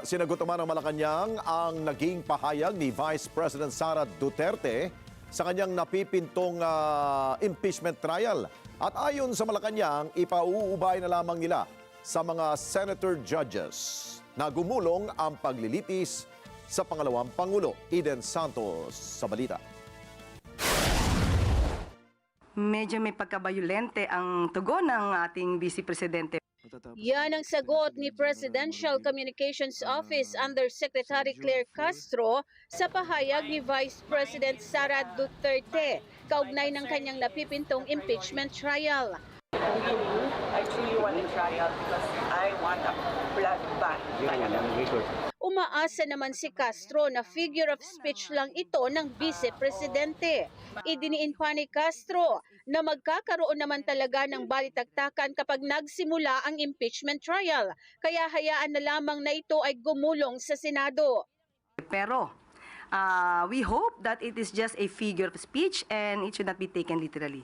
Sinagot naman ng Malacanang ang naging pahayag ni Vice President Sara Duterte sa kanyang napipintong impeachment trial. At ayon sa Malacanang, ipauubay na lamang nila sa mga senator judges na gumulong ang paglilitis sa pangalawang Pangulo. Eden Santos sa balita. Medyo may pagkabayolente ang tugon ng ating Vice Presidente. Yan ang sagot ni Presidential Communications Office Undersecretary Claire Castro sa pahayag ni Vice President Sara Duterte kaugnay ng kanyang napipintong impeachment trial. I truly want a trial because I want a blood bath. Umaasa naman si Castro na figure of speech lang ito ng Vice Presidente. Idiniin pa ni Castro na magkakaroon naman talaga ng balitaktakan kapag nagsimula ang impeachment trial. Kaya hayaan na lamang na ito ay gumulong sa Senado. Pero we hope that it is just a figure of speech and it should not be taken literally.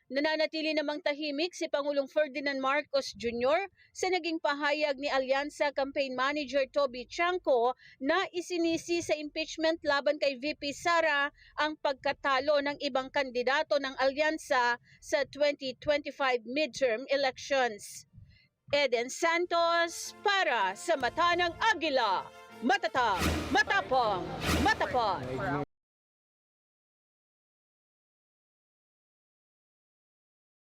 Nananatili namang tahimik si Pangulong Ferdinand Marcos Jr. sa naging pahayag ni Alyansa Campaign Manager Toby Chanco na isinisi sa impeachment laban kay VP Sara ang pagkatalo ng ibang kandidato ng Alyansa sa 2025 midterm elections. Eden Santos para sa Mata ng Agila. Matatag, matapang, matapat.